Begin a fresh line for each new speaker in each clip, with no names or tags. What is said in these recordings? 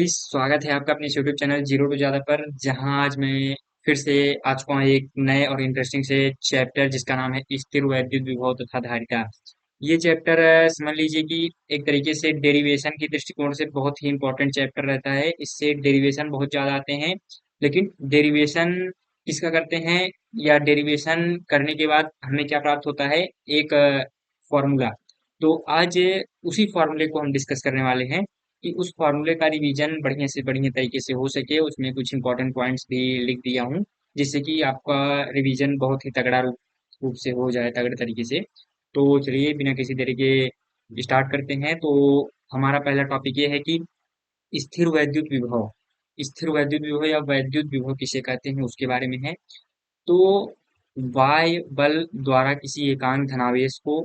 स्वागत है आपका अपने यूट्यूब चैनल जीरो टू ज्यादा पर, जहां आज मैं फिर से आ चुका हूं एक नए और इंटरेस्टिंग से चैप्टर जिसका नाम है स्थिर वैद्युत विभव तथा धारिता। ये चैप्टर समझ लीजिए कि एक तरीके से डेरिवेशन की दृष्टिकोण से बहुत ही इंपॉर्टेंट चैप्टर रहता है। इससे डेरिवेशन बहुत ज्यादा आते हैं, लेकिन डेरिवेशन किसका करते हैं या डेरिवेशन करने के बाद हमें क्या प्राप्त होता है, एक फॉर्मूला। तो आज उसी फॉर्मूले को हम डिस्कस करने वाले हैं कि उस फॉर्मूले का रिवीजन बढ़िया से बढ़िया तरीके से हो सके। उसमें कुछ इंपॉर्टेंट पॉइंट्स भी लिख दिया हूँ, जिससे कि आपका रिवीजन बहुत ही तगड़ा रूप से हो जाए, तगड़े तरीके से। तो चलिए बिना किसी देरी के स्टार्ट करते हैं। तो हमारा पहला टॉपिक ये है कि स्थिर वैद्युत विभव। स्थिर वैद्युत विभव या वैद्युत विभव किसे कहते हैं उसके बारे में है। तो बाह्य बल द्वारा किसी एकांक धनावेश को,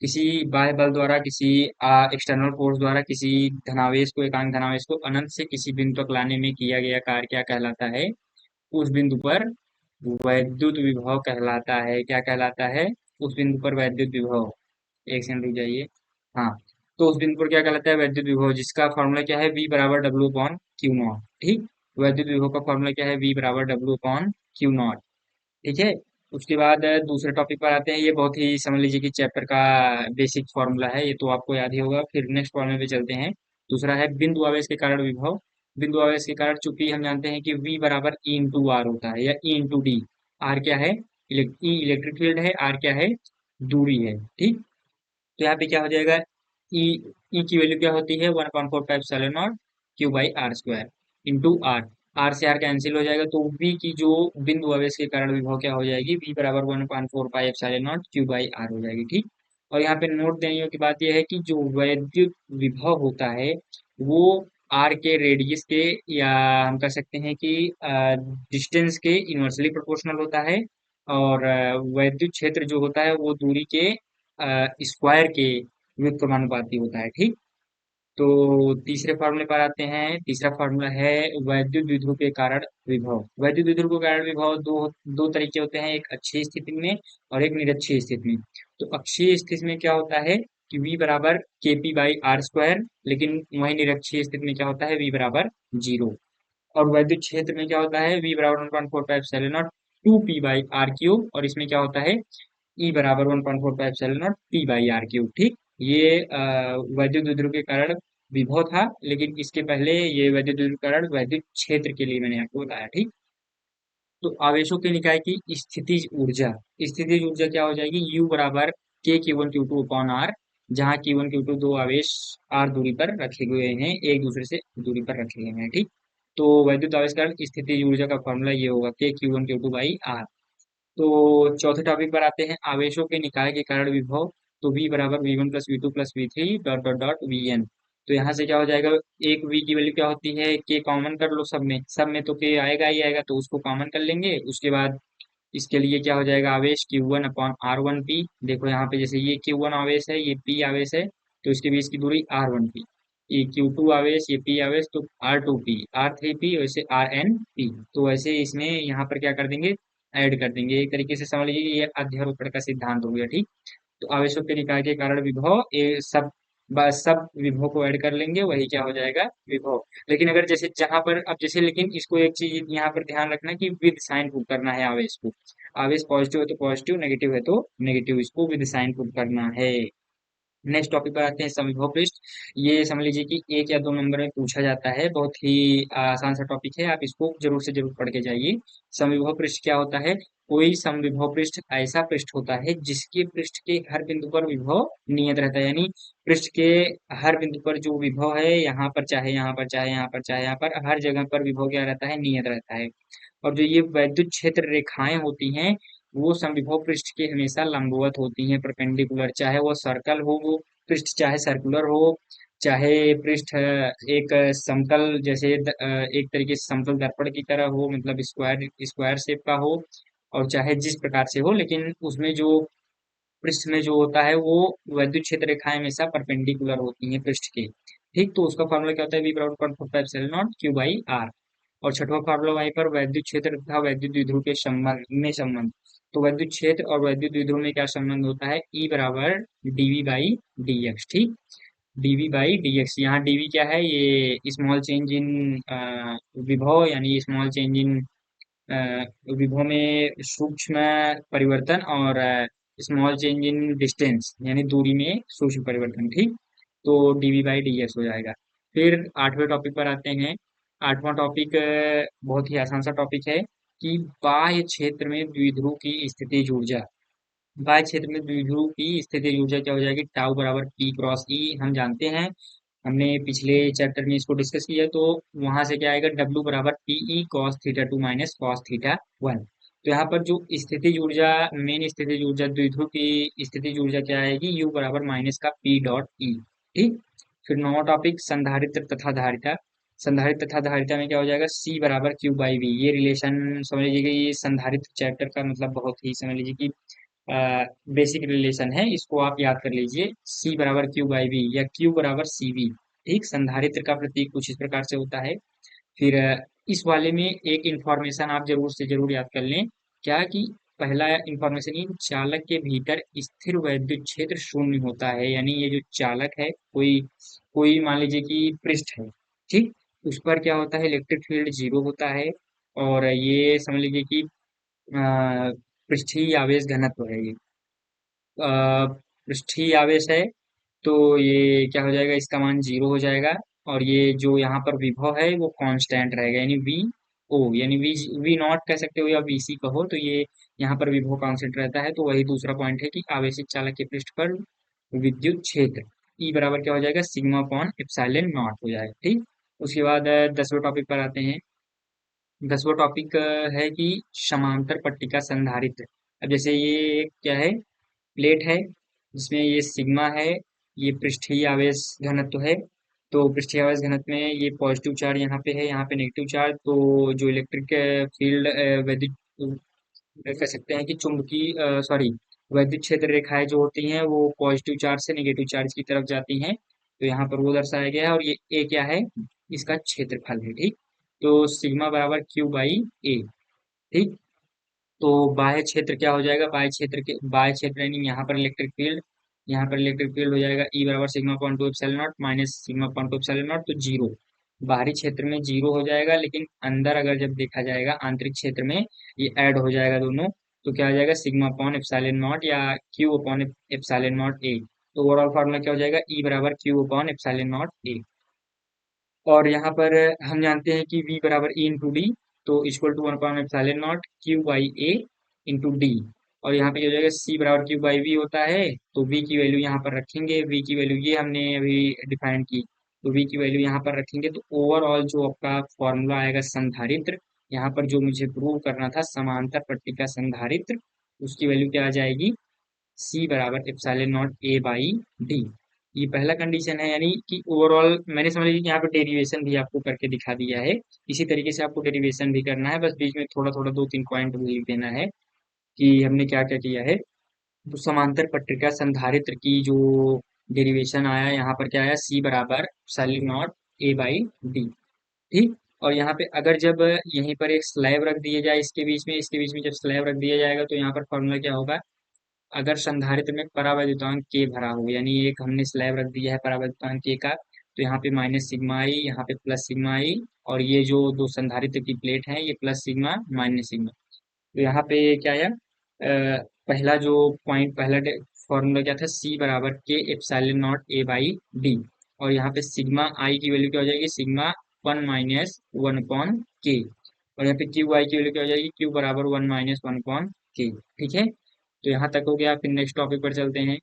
किसी बाह्य बल द्वारा, किसी एक्सटर्नल फोर्स द्वारा किसी धनावेश को, एकांक धनावेश को अनंत से किसी बिंदु तक लाने में किया गया कार्य क्या कहलाता है? उस बिंदु पर वैद्युत विभव कहलाता है। क्या कहलाता है? उस बिंदु पर वैद्युत विभव। एक सेकंड रुक जाइए। हाँ, तो उस बिंदु पर क्या कहलाता है? वैद्युत विभव, जिसका फॉर्मूला क्या है? V बराबर डब्ल्यू अपॉन क्यू नॉट। ठीक, वैद्युत विभव का फॉर्मूला क्या है? V बराबर डब्ल्यू अपॉन क्यू नॉट। ठीक है। उसके बाद दूसरे टॉपिक पर आते हैं। ये बहुत ही समझ लीजिए कि चैप्टर का बेसिक फॉर्मूला है, ये तो आपको याद ही होगा। फिर नेक्स्ट फॉर्मूले पे चलते हैं। दूसरा है बिंदु आवेश के कारण विभव। बिंदु आवेश के कारण चूंकि हम जानते हैं कि V बराबर ई इंटू आर होता है या ई इंटू डी। आर क्या है? ई इलेक्ट्रिक फील्ड है, आर क्या है? दूरी है। ठीक, तो यहाँ पे क्या हो जाएगा? ई ई की वैल्यू क्या होती है? 1/4 pi q by r square into r. R से आर कैंसिल हो जाएगा, तो वी की जो बिंदु आवेश के कारण विभव क्या हो जाएगी? वी बराबर 1/4 पाई क्यू बाई आर हो जाएगी। ठीक, और यहाँ पे नोट देने की बात यह है कि जो वैद्युत विभव होता है वो आर के रेडियस के, या हम कह सकते हैं कि डिस्टेंस के इनवर्सली प्रोपोर्शनल होता है। और वैद्युत क्षेत्र जो होता है वो दूरी के स्क्वायर के व्युत्क्रमानुपाती होता है। ठीक, तो तीसरे फार्मूले पर आते हैं। तीसरा फार्मूला है वैद्युत द्विध्रुव के कारण विभव। वैद्युत द्विध्रुव के कारण विभव दो दो तरीके होते हैं, एक अक्षीय स्थिति में और एक निरक्षीय स्थिति में। तो अक्षीय स्थिति में क्या होता है कि V बराबर KP बाई आर स्क्वायर, लेकिन वही निरक्षीय स्थिति में क्या होता है? V बराबर जीरो। और वैद्युत क्षेत्र में क्या होता है? V बराबर 1/4 pi two p by r cube, और इसमें क्या होता है? ई बराबर 1/4 pi p by r cube. ठीक, ये वैद्युत द्विध्रुव के कारण विभव था, लेकिन इसके पहले ये वैद्युत द्विध्रुव के कारण वैद्युत क्षेत्र के लिए मैंने आपको बताया। ठीक, तो आवेशों के निकाय की स्थितिज ऊर्जा। स्थितिज ऊर्जा क्या हो जाएगी? U बराबर K Q one Q two upon R, जहाँ क्यू वन क्यू टू दो आवेश आर दूरी पर रखे हुए हैं, एक दूसरे से दूरी पर रखे हुए हैं। ठीक, तो वैद्युत आवेश के कारण स्थितिज ऊर्जा का फॉर्मूला ये होगा K Q one Q two by R. तो चौथे टॉपिक पर आते हैं, आवेशों के निकाय के कारण विभव। तो V बराबर V1 plus V2 plus V3 dot dot dot Vn। तो यहाँ से क्या हो जाएगा? एक V की वैल्यू क्या होती है? K कॉमन कर लो, सब में तो K आएगा ही आएगा, तो उसको कॉमन कर लेंगे। उसके बाद इसके लिए क्या हो जाएगा? आवेश Q1 अपॉन R1P। देखो यहाँ पे जैसे ये Q1 आवेश है, ये P आवेश है, तो इसके बीच की दूरी R1P। ये Q2 आवेश, ये P आवेश, तो R2P, R3P, वैसे RNP। तो वैसे इसमें यहाँ पर क्या कर देंगे? ऐड कर देंगे। एक तरीके से समझ लीजिए कि ये अध्यारोपण का सिद्धांत हो गया। ठीक, तो आवेशों के निकाय के कारण विभव, ये सब बस सब विभव को ऐड कर लेंगे, वही क्या हो जाएगा? विभव। लेकिन अगर जैसे जहां पर अब जैसे, लेकिन इसको एक चीज यहाँ पर ध्यान रखना कि विद साइन प्रूव करना है आवेश को। आवेश पॉजिटिव है तो पॉजिटिव, नेगेटिव है तो नेगेटिव, इसको विद साइन प्रूव करना है। नेक्स्ट टॉपिक पर आते हैं, समविभव पृष्ठ। ये समझ लीजिए कि एक या दो नंबर में पूछा जाता है, बहुत ही आसान सा टॉपिक है, आप इसको जरूर से जरूर पढ़ के जाइए। समविभव पृष्ठ क्या होता है? कोई समविभव पृष्ठ ऐसा पृष्ठ होता है जिसके पृष्ठ के हर बिंदु पर विभव नियत रहता है। यानी पृष्ठ के हर बिंदु पर जो विभव है, यहाँ पर चाहे यहाँ पर चाहे यहाँ पर चाहे यहाँ पर, हर जगह पर विभव क्या रहता है? नियत रहता है। और जो ये वैद्युत क्षेत्र रेखाएं होती हैं, वो समविभव पृष्ठ के हमेशा लंबवत होती हैं, परपेंडिकुलर। चाहे वो सर्कल हो, वो पृष्ठ चाहे सर्कुलर हो, चाहे पृष्ठ एक समतल जैसे एक तरीके से समतल दर्पण की तरह हो, मतलब स्क्वायर स्क्वायर शेप का हो, और चाहे जिस प्रकार से हो, लेकिन उसमें जो पृष्ठ में जो होता है वो वैद्युत क्षेत्र रेखाएं हमेशा परपेंडिकुलर होती हैं पृष्ठ के। ठीक, तो उसका फॉर्मूला क्या होता है? V बराबर 1/4 क्यू बाई आर। और छठवां फॉर्मूला वहीं पर वैद्युत क्षेत्र तथा वैद्युत द्विध्रुव के संबंध। तो वैद्युत क्षेत्र और वैद्युत द्विध्रुव में क्या संबंध होता है? E बराबर dV बाई dx। ठीक, डीवी बाई डी एक्स। यहाँ डीवी क्या है, ये स्मॉल चेंज इन विभव, यानी स्मॉल चेंज इन विभव में सूक्ष्म परिवर्तन, और स्मॉल चेंज इन डिस्टेंस यानी दूरी में सूक्ष्म परिवर्तन, ठीक। तो डीवी बाई डी एक्स हो जाएगा। फिर आठवें टॉपिक पर आते हैं। आठवां टॉपिक बहुत ही आसान सा टॉपिक है कि बाह्य क्षेत्र में द्विध्रुव की स्थितिज ऊर्जा। बाह्य क्षेत्र में द्विध्रुव की स्थितिज ऊर्जा क्या हो जाएगी, टाउ बराबर पी क्रॉस ई, हम जानते हैं, हमने पिछले चैप्टर में इसको डिस्कस किया। तो वहां से क्या आएगा, डब्ल्यू बराबर PE cos theta two minus cos theta one. तो यहाँ पर जो स्थितिज ऊर्जा, मेन स्थितिज ऊर्जा द्विध्रुव की स्थितिज ऊर्जा क्या आएगी, यू बराबर माइनस का पी डॉट ई, ठीक। फिर नौवां टॉपिक संधारित्र तथा धारिता। संधारित्र तथा धारिता में क्या हो जाएगा, सी बराबर क्यू बाई वी। ये रिलेशन समझ लीजिए, ये संधारित्र चैप्टर का मतलब बहुत ही समझ लीजिए कि बेसिक रिलेशन है, इसको आप याद कर लीजिए। सी बराबर क्यू बाई वी या क्यू बराबर सी वी, ठीक। संधारित्र का प्रतीक कुछ इस प्रकार से होता है। फिर इस वाले में एक इंफॉर्मेशन आप जरूर से जरूर याद कर लें, क्या कि पहला इंफॉर्मेशन ये, चालक के भीतर स्थिर वैद्युत क्षेत्र शून्य होता है। यानी ये जो चालक है, कोई कोई मान लीजिए कि पृष्ठ है, ठीक। उस पर क्या होता है, इलेक्ट्रिक फील्ड जीरो होता है। और ये समझ लीजिए कि पृष्ठीय आवेश घनत्व है ये। अ, पृष्ठीय आवेश है, तो ये क्या हो जाएगा, इसका मान जीरो हो जाएगा। और ये जो यहाँ पर विभव है वो कांस्टेंट रहेगा, यानी वी ओ, यानी वी वी नॉट कह सकते हो या वी सी कहो, तो ये यहाँ पर विभव कांस्टेंट रहता है। तो वही दूसरा पॉइंट है कि आवेशित चालक के पृष्ठ पर विद्युत क्षेत्र ई बराबर क्या हो जाएगा, सिग्मा अपॉन एप्सिलॉन नॉट हो जाएगा, ठीक। उसके बाद 10वें टॉपिक पर आते हैं। 10वां टॉपिक है कि समांतर पट्टिका संधारित्र। अब जैसे ये क्या है, प्लेट है जिसमें ये सिग्मा है, ये पृष्ठीय आवेश घनत्व है। तो पृष्ठीय आवेश घनत्व में ये पॉजिटिव चार्ज यहाँ पे है, यहाँ पे नेगेटिव चार्ज। तो जो इलेक्ट्रिक फील्ड वैद्युत कह सकते हैं कि चुंबकीय सॉरी वैद्युत क्षेत्र रेखाएं जो होती हैं वो पॉजिटिव चार्ज से नेगेटिव चार्ज की तरफ जाती हैं। तो यहाँ पर वो दर्शाया गया है। और ये ए क्या है, इसका क्षेत्रफल है, ठीक। तो सिग्मा बराबर क्यू बाई ए, ठीक। तो बाह्य क्षेत्र क्या हो जाएगा, बाह्य क्षेत्र यानी यहाँ पर इलेक्ट्रिक फील्ड हो जाएगा ई बराबर sigma point two epsilon not minus sigma point two epsilon not, तो जीरो। बाहरी क्षेत्र में जीरो हो जाएगा, लेकिन अंदर अगर जब देखा जाएगा आंतरिक क्षेत्र में, ये ऐड हो जाएगा दोनों। तो क्या आ जाएगा, सिग्मा अपॉन एप्सिलॉन नॉट या Q upon epsilon not A. तो ओवरऑल फार्मूला क्या हो जाएगा, ई बराबर Q upon epsilon not A. और यहाँ पर हम जानते हैं कि v बराबर ई इंटू डी, तो equal to one upon epsilon not Q by A into D. और यहाँ पे क्या हो जाएगा, c बराबर क्यू बाई वी होता है। तो v की वैल्यू यहाँ पर रखेंगे, v की वैल्यू ये हमने अभी डिफाइन की। तो v की वैल्यू यहाँ पर रखेंगे, तो ओवरऑल जो आपका फॉर्मूला आएगा संधारित्र, यहाँ पर जो मुझे प्रूव करना था समांतर पट्टिका संधारित्र, उसकी वैल्यू क्या आ जाएगी, सी बराबर epsilon not A by D. ये पहला कंडीशन है, यानी कि ओवरऑल मैंने समझ लीजिए कि यहाँ पे डेरिवेशन भी आपको करके दिखा दिया है। इसी तरीके से आपको डेरिवेशन भी करना है, बस बीच में थोड़ा थोड़ा दो तीन पॉइंट भी लिख देना है कि हमने क्या क्या किया है। तो समांतर पट्टिका संधारित्र की जो डेरिवेशन आया, यहाँ पर क्या आया, सी बराबर epsilon not A by D, ठीक। और यहाँ पे अगर जब यहीं पर एक स्लैब रख दिया जाए इसके बीच में जब स्लैब रख दिया जाएगा, तो यहाँ पर फॉर्मूला क्या होगा, अगर संधारित्र में परावैद्युतांक के भरा हो, यानी एक हमने स्लैब रख दिया है परावैद्युतांक के का, तो यहाँ पे माइनस सिग्मा आई, यहाँ पे प्लस सिग्मा आई। और ये जो दो संधारित्र की प्लेट है, ये प्लस सिग्मा माइनस सिग्मा। तो यहाँ पे क्या आया, पहला जो पॉइंट, पहला फॉर्मूला क्या था, सी बराबर के epsilon not A by D. और यहाँ पे सिग्मा आई की वैल्यू क्या हो जाएगी, sigma one minus one upon के। और यहाँ पे क्यू आई की वैल्यू क्या हो जाएगी, क्यू बराबर वन माइनस वन अपॉन के, ठीक है। तो यहाँ तक हो गया, फिर नेक्स्ट टॉपिक पर चलते हैं।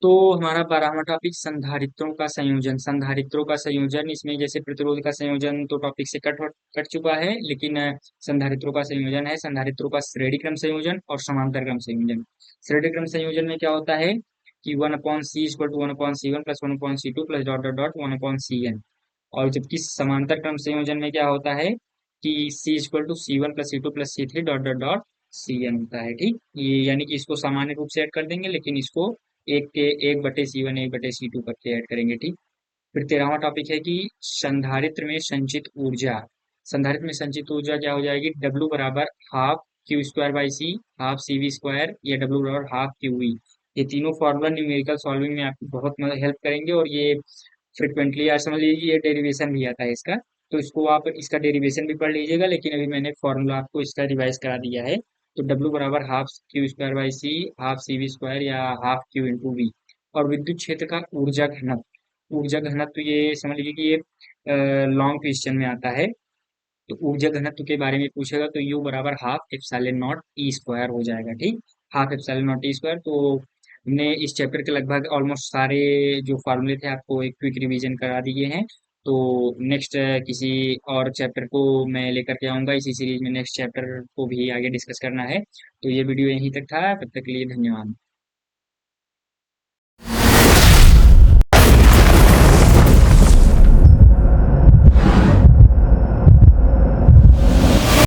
तो हमारा 12वां टॉपिक संधारित्रों का संयोजन। संधारित्रों का संयोजन, इसमें जैसे प्रतिरोध का संयोजन तो टॉपिक से कट चुका है, लेकिन संधारित्रों का संयोजन है, संधारित्रों का श्रेणी क्रम संयोजन और समांतर क्रम संयोजन। श्रेणी क्रम संयोजन में क्या होता है कि one upon C equal to one upon C one plus one upon C two plus dot dot dot one upon C N. और जबकि समांतर क्रम संयोजन में क्या होता है कि C equal to C one plus C two plus C three dot dot dot C n होता है, ठीक। ये यानी कि इसको सामान्य रूप से ऐड कर देंगे, लेकिन इसको एक बटे सी वन एक बटे सी टू करके ऐड करेंगे, ठीक। फिर 13वां टॉपिक है कि संधारित्र में संचित ऊर्जा। संधारित्र में संचित ऊर्जा क्या हो जाएगी? डब्ल्यू बराबर half Q square by C, half C V square, या डब्ल्यू बराबर हाफ क्यू वी। ये तीनों फॉर्मूला न्यूमेरिकल सॉल्विंग में आपकी बहुत मदद हेल्प करेंगे, और ये फ्रिक्वेंटली यार समझ लीजिए ये डेरिवेशन भी आता है इसका। तो इसको आप इसका डेरिवेशन भी पढ़ लीजिएगा, लेकिन अभी मैंने फॉर्मूला आपको इसका रिवाइज करा दिया है। तो डब्ल्यू बराबर half Q square by C, half C V square, या हाफ क्यू इंटू वी। और विद्युत क्षेत्र का ऊर्जा घनत्व ये समझ लीजिए कि ये लॉन्ग क्वेश्चन में आता है। तो ऊर्जा घनत्व के बारे में पूछेगा तो यू बराबर half epsilon not E square हो जाएगा, ठीक। Half epsilon not E square. तो हमने इस चैप्टर के लगभग ऑलमोस्ट सारे जो फॉर्मूले थे आपको एक क्विक रिवीजन करा दिए हैं। तो नेक्स्ट किसी और चैप्टर को मैं लेकर के आऊंगा, इसी सीरीज में नेक्स्ट चैप्टर को भी आगे डिस्कस करना है। तो ये वीडियो यहीं तक था, तब तक के लिए धन्यवाद।